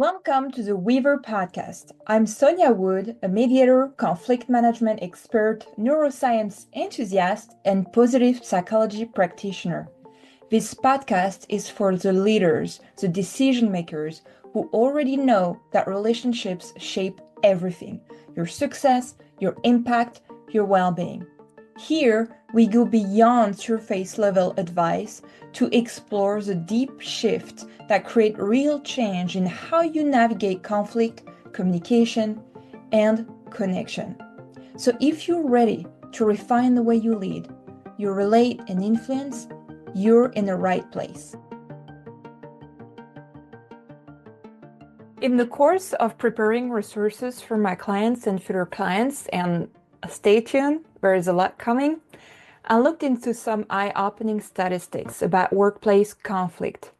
Welcome to the Weaver podcast. I'm Sonja Wood, a mediator, conflict management expert, neuroscience enthusiast, and positive psychology practitioner. This podcast is for the leaders, the decision makers who already know that relationships shape everything: your success, your impact, your well being. Here, we go beyond surface level advice to explore the deep shifts that create real change in how you navigate conflict, communication, and connection. So, if you're ready to refine the way you lead, you relate and influence, you're in the right place. In the course of preparing resources for my clients and future clients, and stay tuned, there is a lot coming, I looked into some eye-opening statistics about workplace conflict.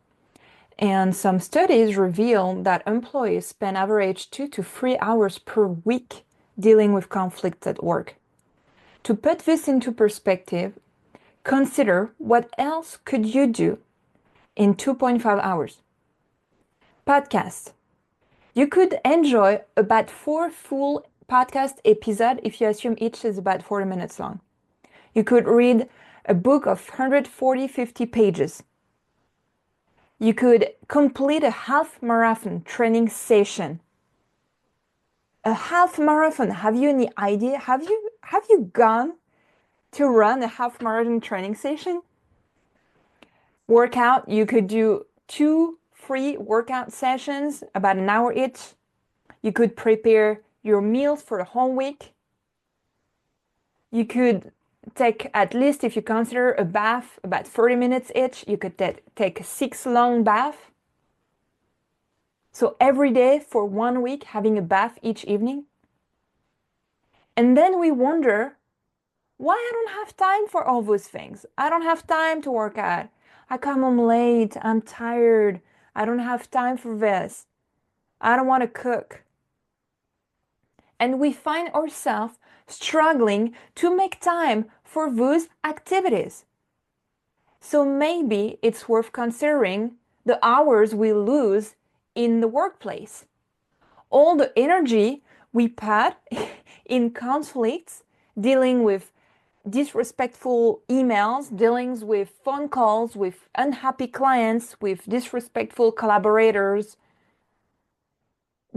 And some studies reveal that employees spend average 2 to 3 hours per week dealing with conflict at work. To put this into perspective, consider what else could you do in 2.5 hours. Podcast. You could enjoy about 4 full podcast episodes if you assume each is about 40 minutes long. You could read a book of 140-50 pages. You could complete a half marathon training session. A half marathon, have you any idea? Have you gone to run a half marathon training session? Workout, you could do 2 free workout sessions, about an hour each. You could prepare your meals for the whole week. You could take, at least if you consider a bath, about 30 minutes each. You could take 6 long baths. So every day for 1 week, having a bath each evening. And then we wonder, why I don't have time for all those things. I don't have time to work out. I come home late. I'm tired. I don't have time for this. I don't want to cook. And we find ourselves struggling to make time for those activities. So maybe it's worth considering the hours we lose in the workplace. All the energy we put in conflicts, dealing with disrespectful emails, dealing with phone calls, with unhappy clients, with disrespectful collaborators,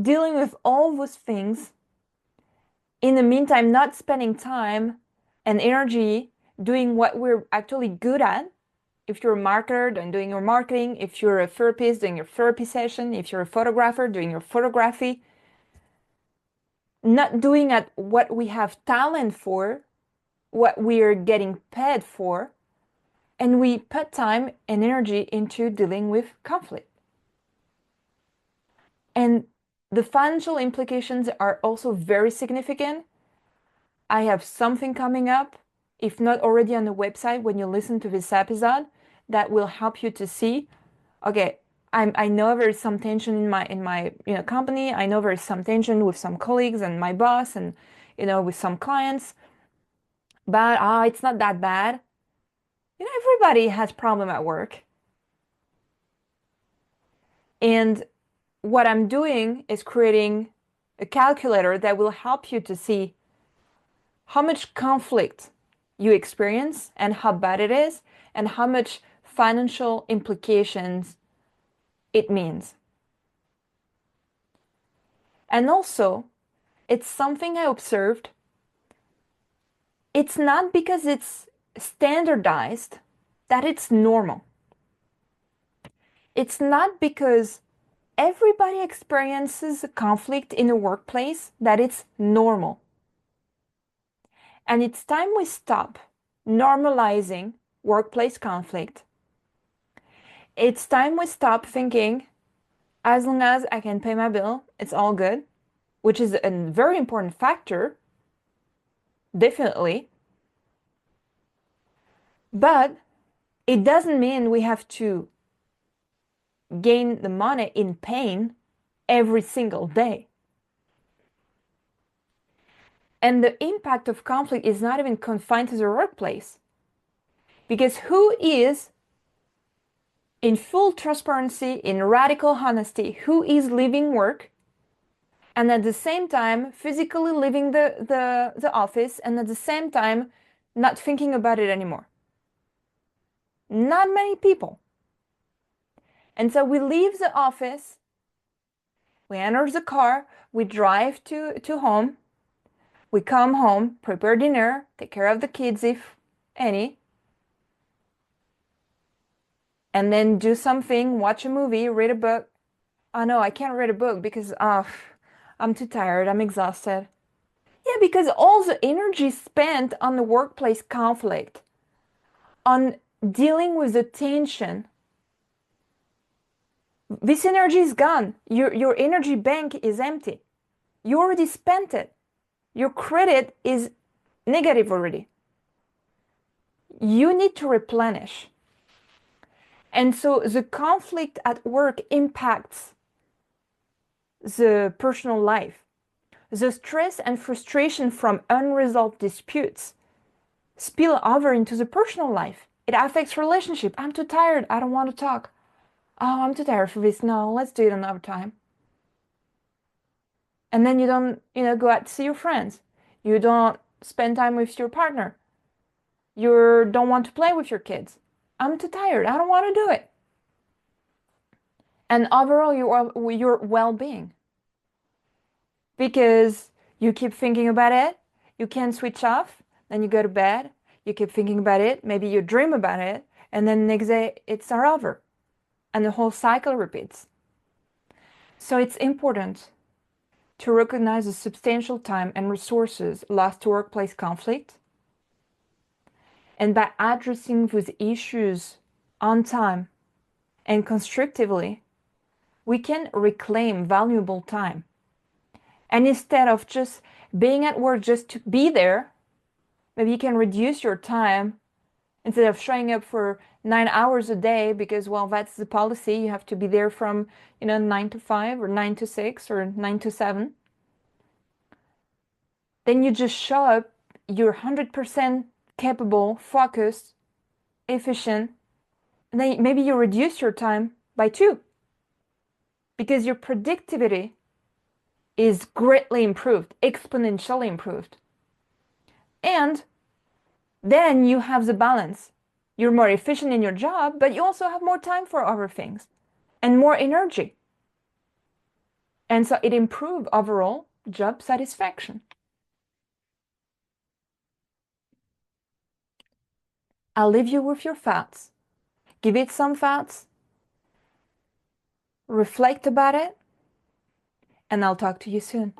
dealing with all those things. In the meantime, not spending time and energy doing what we're actually good at. If you're a marketer, then doing your marketing. If you're a therapist, doing your therapy session. If you're a photographer, doing your photography. Not doing at what we have talent for, what we are getting paid for, and we put time and energy into dealing with conflict. And the financial implications are also very significant. I have something coming up, if not already on the website when you listen to this episode, that will help you to see, okay, I know there is some tension in my company. I know there is some tension with some colleagues and my boss and with some clients, but it's not that bad. Everybody has problem at work. And what I'm doing is creating a calculator that will help you to see how much conflict you experience and how bad it is, and how much financial implications it means. And also, it's something I observed. It's not because it's standardized that it's normal. It's not because everybody experiences conflict in a workplace that it's normal. And it's time we stop normalizing workplace conflict. It's time we stop thinking, as long as I can pay my bill, it's all good, which is a very important factor, definitely. But it doesn't mean we have to gain the money in pain every single day. And the impact of conflict is not even confined to the workplace. Because who is in full transparency, in radical honesty, who is leaving work and at the same time physically leaving the office and at the same time not thinking about it anymore. Not many people. And so we leave the office, we enter the car, we drive to home, we come home, prepare dinner, take care of the kids if any, and then do something, watch a movie, read a book. Oh no, I can't read a book because I'm too tired, I'm exhausted. Yeah, because all the energy spent on the workplace conflict, on dealing with the tension, this energy is gone. Your energy bank is empty. You already spent it. Your credit is negative already. You need to replenish. And so the conflict at work impacts the personal life. The stress and frustration from unresolved disputes spill over into the personal life. It affects relationship. I'm too tired. I don't want to talk. Oh, I'm too tired for this. No, let's do it another time. And then you don't, go out to see your friends. You don't spend time with your partner. You don't want to play with your kids. I'm too tired. I don't want to do it. And overall, your well-being. Because you keep thinking about it, you can't switch off, then you go to bed, you keep thinking about it, maybe you dream about it, and then next day it's all over. And the whole cycle repeats. So it's important to recognize the substantial time and resources lost to workplace conflict. And by addressing those issues on time and constructively, we can reclaim valuable time. And instead of just being at work just to be there, maybe you can reduce your time instead of showing up for 9 hours a day because, well, that's the policy. You have to be there from, 9 to 5 or 9 to 6 or 9 to 7. Then you just show up, you're 100% capable, focused, efficient. And then maybe you reduce your time by 2 because your productivity is greatly improved, exponentially improved. And then you have the balance. You're more efficient in your job, but you also have more time for other things and more energy. And so it improves overall job satisfaction. I'll leave you with your thoughts. Give it some thoughts, reflect about it, and I'll talk to you soon.